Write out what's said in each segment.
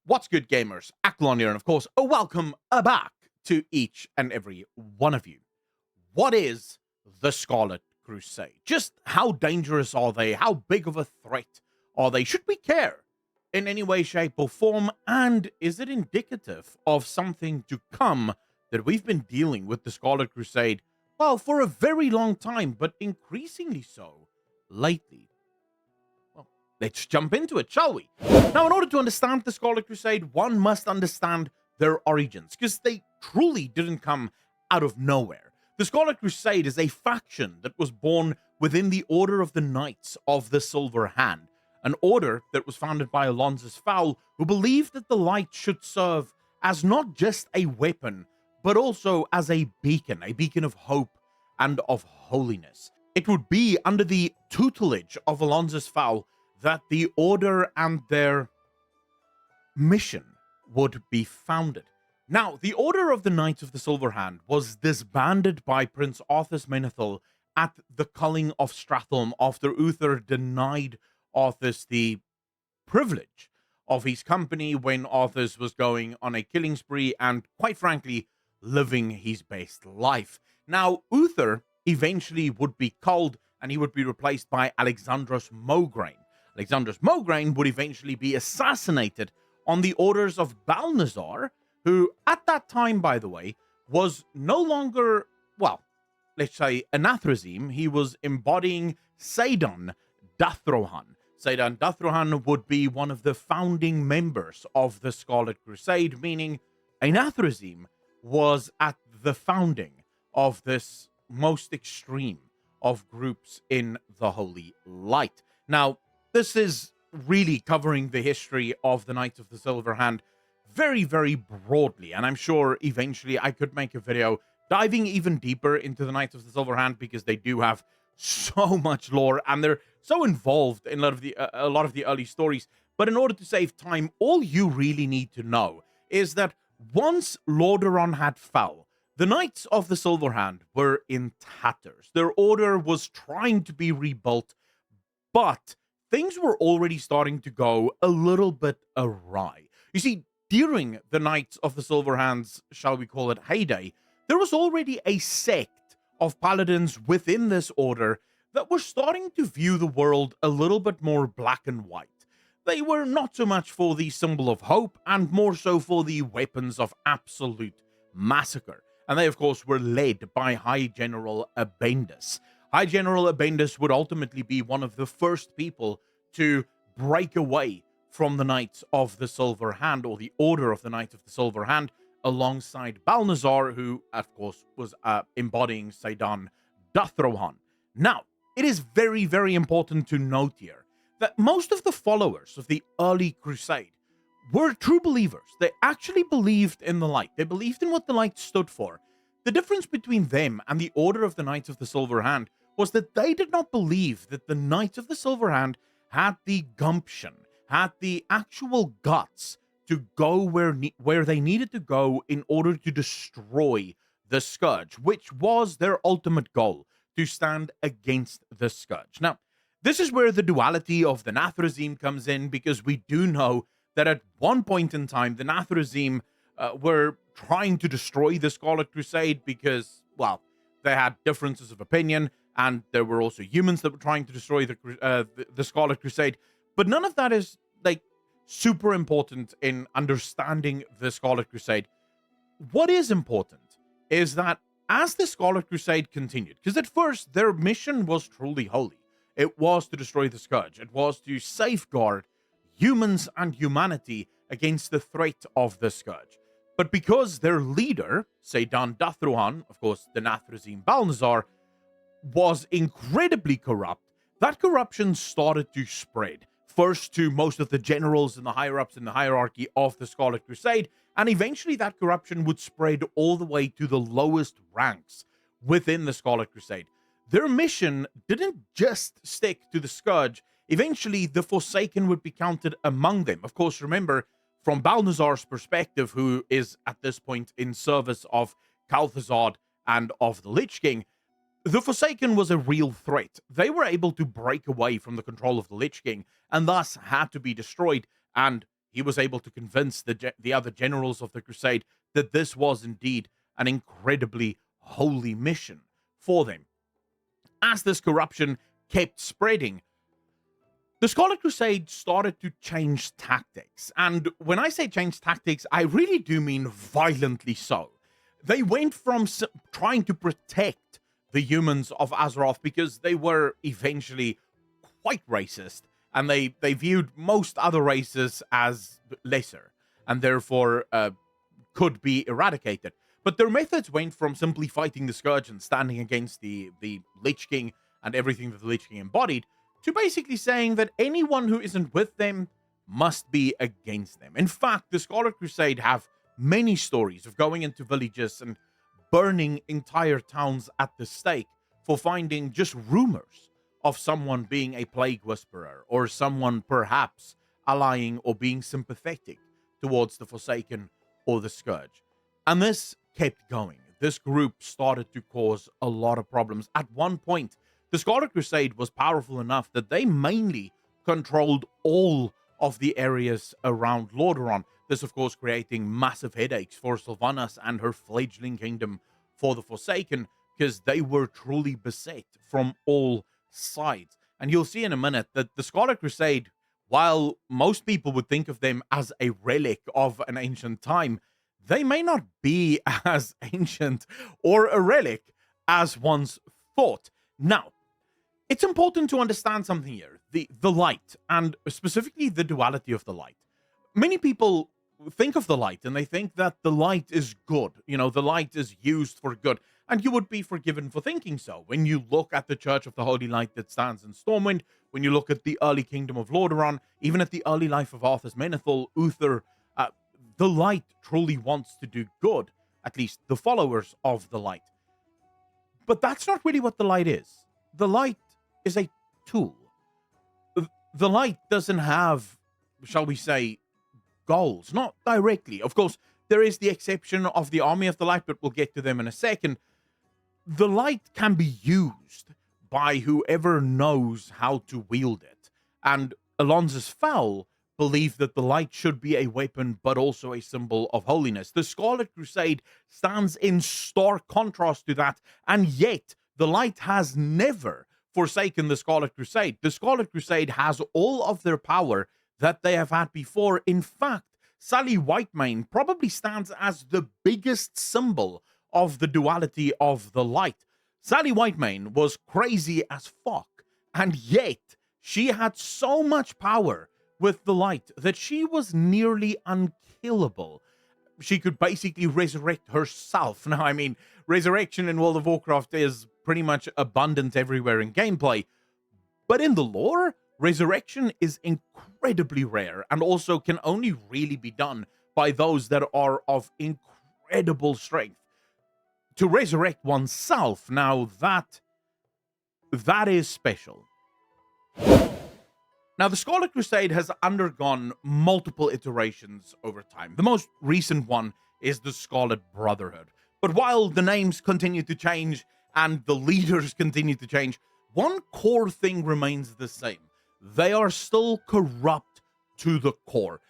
What's good, gamers? Aklon here, and of course, a welcome back to each and every one of you. What is the Scarlet Crusade? Just how dangerous are they? How big of a threat are they? Should we care in any way, shape, or form? And is it indicative of something to come that we've been dealing with the Scarlet Crusade, well, for a very long time, but increasingly so lately? Let's jump into it, shall we? Now, in order to understand the Scarlet Crusade, one must understand their origins, because they truly didn't come out of nowhere. The Scarlet Crusade is a faction that was born within the Order of the Knights of the Silver Hand, an order that was founded by Alonzus Fowl, who believed that the light should serve as not just a weapon, but also as a beacon of hope and of holiness. It would be under the tutelage of Alonzus Fowl that the order and their mission would be founded. Now, the Order of the Knights of the Silver Hand was disbanded by Prince Arthas Menethil at the culling of Stratholme after Uther denied Arthas the privilege of his company when Arthas was going on a killing spree and, quite frankly, living his best life. Now, Uther eventually would be culled and he would be replaced by Alexandros Mograine. Alexandros Mograine would eventually be assassinated on the orders of Balnazar, who at that time, by the way, was no longer, well, let's say Anathrazim. He was embodying Seidan Dathrohan. Seidan Dathrohan would be one of the founding members of the Scarlet Crusade, meaning Anathrazim was at the founding of this most extreme of groups in the Holy Light. Now, this is really covering the history of the Knights of the Silver Hand very, very broadly, and I'm sure eventually I could make a video diving even deeper into the Knights of the Silver Hand, because they do have so much lore and they're so involved in a lot of the early stories. But in order to save time, all you really need to know is that once Lordaeron had fell, the Knights of the Silver Hand were in tatters. Their order was trying to be rebuilt, but things were already starting to go a little bit awry. You see, during the Knights of the Silver Hand's, shall we call it, heyday, there was already a sect of paladins within this order that were starting to view the world a little bit more black and white. They were not so much for the symbol of hope and more so for the weapons of absolute massacre. And they, of course, were led by High General Abendus. High General Abendus would ultimately be one of the first people to break away from the Knights of the Silver Hand, or the Order of the Knights of the Silver Hand, alongside Balnazar, who, of course, was embodying Seidan Dathrohan. Now, it is very, very important to note here that most of the followers of the early Crusade were true believers. They actually believed in the light. They believed in what the light stood for. The difference between them and the Order of the Knights of the Silver Hand was that they did not believe that the Knights of the Silver Hand had the gumption, had the actual guts to go where they needed to go in order to destroy the Scourge, which was their ultimate goal, to stand against the Scourge. Now, this is where the duality of the Nathrazim comes in, because we do know that at one point in time, the Nathrazim were trying to destroy the Scarlet Crusade because, well, they had differences of opinion, and there were also humans that were trying to destroy the Scarlet Crusade. But none of that is, like, super important in understanding the Scarlet Crusade. What is important is that as the Scarlet Crusade continued, because at first their mission was truly holy. It was to destroy the Scourge. It was to safeguard humans and humanity against the threat of the Scourge. But because their leader, Seidan Dathrohan, of course, the Nathrazim Balnazar, was incredibly corrupt, that corruption started to spread. First to most of the generals and the higher-ups in the hierarchy of the Scarlet Crusade, and eventually that corruption would spread all the way to the lowest ranks within the Scarlet Crusade. Their mission didn't just stick to the Scourge. Eventually, the Forsaken would be counted among them. Of course, remember, from Balnazar's perspective, who is at this point in service of Calthazard and of the Lich King, the Forsaken was a real threat. They were able to break away from the control of the Lich King and thus had to be destroyed. And he was able to convince the other generals of the Crusade that this was indeed an incredibly holy mission for them. As this corruption kept spreading, the Scarlet Crusade started to change tactics. And when I say change tactics, I really do mean violently so. They went from trying to protect the humans of Azeroth because they were eventually quite racist, and they viewed most other races as lesser and therefore could be eradicated. But their methods went from simply fighting the Scourge and standing against the Lich King and everything that the Lich King embodied, to basically saying that anyone who isn't with them must be against them. In fact, the Scarlet Crusade have many stories of going into villages and burning entire towns at the stake for finding just rumors of someone being a plague whisperer or someone perhaps allying or being sympathetic towards the Forsaken or the Scourge. And this kept going. This group started to cause a lot of problems. At one point, the Scarlet Crusade was powerful enough that they mainly controlled all of the areas around Lordaeron. This, of course, creating massive headaches for Sylvanas and her fledgling kingdom for the Forsaken, because they were truly beset from all sides. And you'll see in a minute that the Scarlet Crusade, while most people would think of them as a relic of an ancient time, they may not be as ancient or a relic as once thought. Now, it's important to understand something here. The light, and specifically the duality of the light. Many people think of the light and they think that the light is good. You know, the light is used for good. And you would be forgiven for thinking so. When you look at the Church of the Holy Light that stands in Stormwind, when you look at the early kingdom of Lordaeron, even at the early life of Arthas Menethil, Uther, the light truly wants to do good. At least the followers of the light. But that's not really what the light is. The light is a tool. The light doesn't have, shall we say, goals. Not directly. Of course, there is the exception of the Army of the Light, but we'll get to them in a second. The light can be used by whoever knows how to wield it. And Alonza's Fowl believed that the light should be a weapon, but also a symbol of holiness. The Scarlet Crusade stands in stark contrast to that, and yet the light has never forsaken the Scarlet Crusade. The Scarlet Crusade has all of their power that they have had before. In fact, Sally Whitemane probably stands as the biggest symbol of the duality of the light. Sally Whitemane was crazy as fuck, and yet she had so much power with the light that she was nearly unkillable. She could basically resurrect herself. Now, I mean, resurrection in World of Warcraft is pretty much abundant everywhere in gameplay, but in the lore, resurrection is incredibly rare and also can only really be done by those that are of incredible strength. To resurrect oneself, now that is special. Now, the Scarlet Crusade has undergone multiple iterations over time. The most recent one is the Scarlet Brotherhood. But while the names continue to change and the leaders continue to change, one core thing remains the same. They are still corrupt to the core.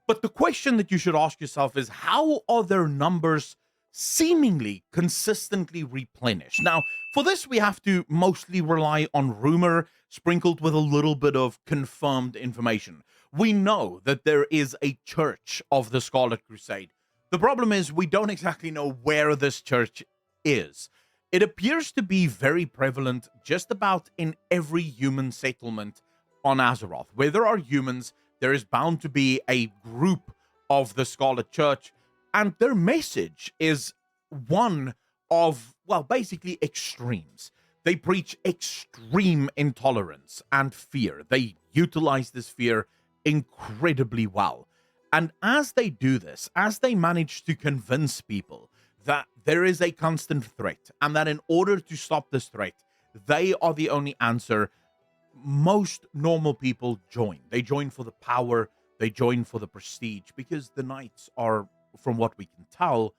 But the question that you should ask yourself is, how are their numbers seemingly consistently replenished? Now, for this, we have to mostly rely on rumor, sprinkled with a little bit of confirmed information. We know that there is a church of the Scarlet Crusade. The problem is we don't exactly know where this church is. It appears to be very prevalent just about in every human settlement on Azeroth. Where there are humans, there is bound to be a group of the Scarlet Church, and their message is one of, well, basically extremes. They preach extreme intolerance and fear. They utilize this fear incredibly well. And as they do this, as they manage to convince people that there is a constant threat and that in order to stop this threat, they are the only answer, most normal people join. They join for the power, they join for the prestige, because the knights are, from what we can tell,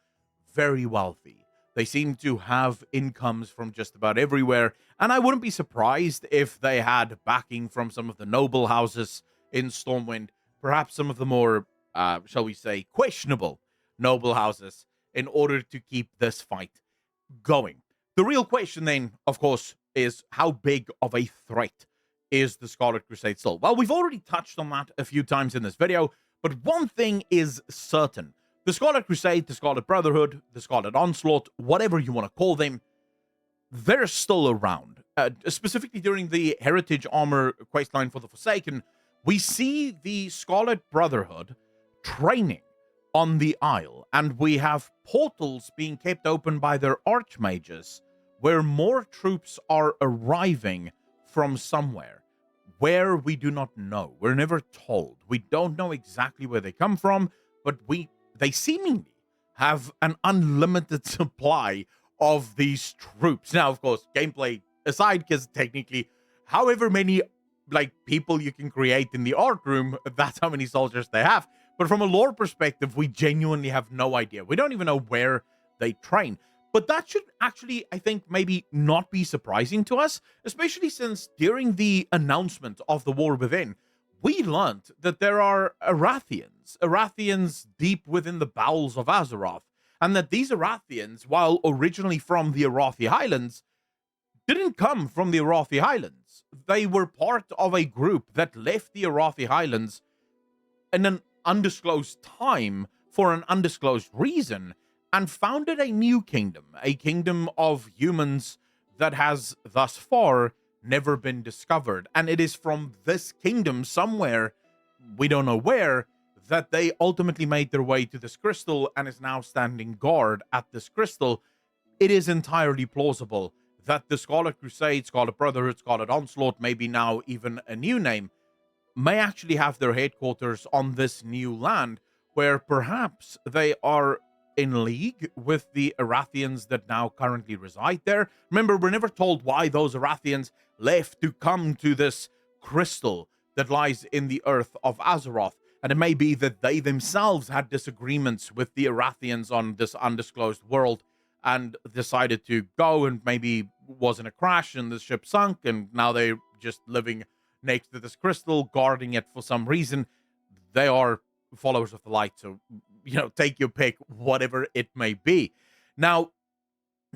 very wealthy. They seem to have incomes from just about everywhere, and I wouldn't be surprised if they had backing from some of the noble houses in Stormwind, perhaps some of the more, shall we say, questionable noble houses in order to keep this fight going. The real question then, of course, is how big of a threat is the Scarlet Crusade still? Well, we've already touched on that a few times in this video, but one thing is certain. The Scarlet Crusade, the Scarlet Brotherhood, the Scarlet Onslaught, whatever you want to call them, they're still around. Specifically during the Heritage Armor questline for the Forsaken, we see the Scarlet Brotherhood training on the Isle, and we have portals being kept open by their archmages where more troops are arriving from somewhere, where we do not know. We're never told. We don't know exactly where they come from, but they seemingly have an unlimited supply of these troops. Now, of course, gameplay aside, because technically, however many people you can create in the art room, that's how many soldiers they have. But from a lore perspective, we genuinely have no idea. We don't even know where they train. But that should actually, I think, maybe not be surprising to us, especially since during the announcement of the War Within, we learned that there are Arathians deep within the bowels of Azeroth, and that these Arathians, while originally from the Arathi Highlands, didn't come from the Arathi Highlands. They were part of a group that left the Arathi Highlands in an undisclosed time for an undisclosed reason and founded a new kingdom, a kingdom of humans that has thus far never been discovered. And it is from this kingdom somewhere, we don't know where, that they ultimately made their way to this crystal and is now standing guard at this crystal. It is entirely plausible that the Scarlet Crusade, Scarlet Brotherhood, Scarlet Onslaught, maybe now even a new name, may actually have their headquarters on this new land, where perhaps they are in league with the Arathians that now currently reside there. Remember, we're never told why those Arathians left to come to this crystal that lies in the earth of Azeroth. And it may be that they themselves had disagreements with the Arathians on this undisclosed world and decided to go, and maybe was in a crash and the ship sunk, and now they're just living next to this crystal, guarding it for some reason. They are followers of the light, so, take your pick, whatever it may be. Now,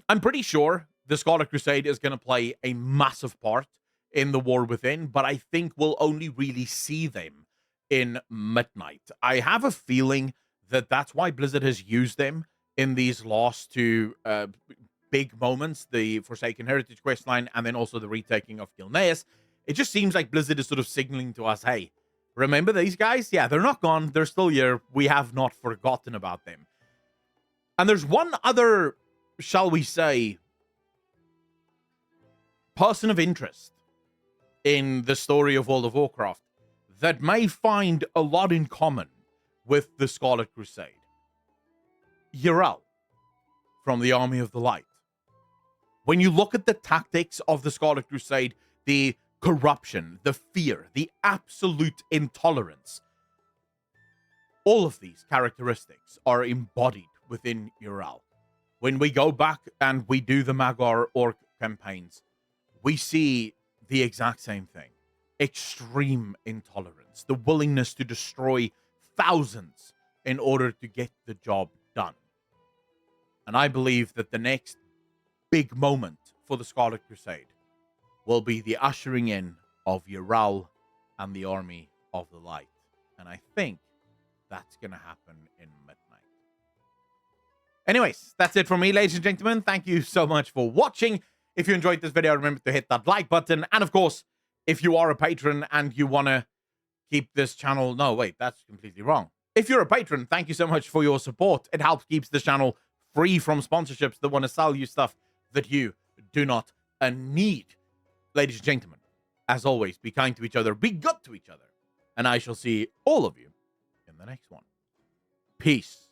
I'm pretty sure the Scarlet Crusade is going to play a massive part in the War Within, but I think we'll only really see them in Midnight. I have a feeling that that's why Blizzard has used them in these last two big moments, the Forsaken Heritage questline and then also the retaking of Gilneas. It just seems like Blizzard is sort of signaling to us, hey, remember these guys? Yeah, they're not gone. They're still here. We have not forgotten about them. And there's one other, shall we say, person of interest in the story of World of Warcraft that may find a lot in common with the Scarlet Crusade. Yrel from the Army of the Light. When you look at the tactics of the Scarlet Crusade, the corruption, the fear, the absolute intolerance, all of these characteristics are embodied within Yrel. When we go back and we do the Magar Orc campaigns, we see the exact same thing. Extreme intolerance, the willingness to destroy thousands in order to get the job done. And I believe that the next big moment for the Scarlet Crusade will be the ushering in of Yrel and the Army of the Light. And I think that's going to happen in Midnight. Anyways, that's it from me, ladies and gentlemen. Thank you so much for watching. If you enjoyed this video, remember to hit that like button. And of course, if you are a patron and you want to keep this channel... No, wait, that's completely wrong. If you're a patron, thank you so much for your support. It helps keeps this channel free from sponsorships that want to sell you stuff that you do not need. Ladies and gentlemen, as always, be kind to each other, be good to each other, and I shall see all of you in the next one. Peace.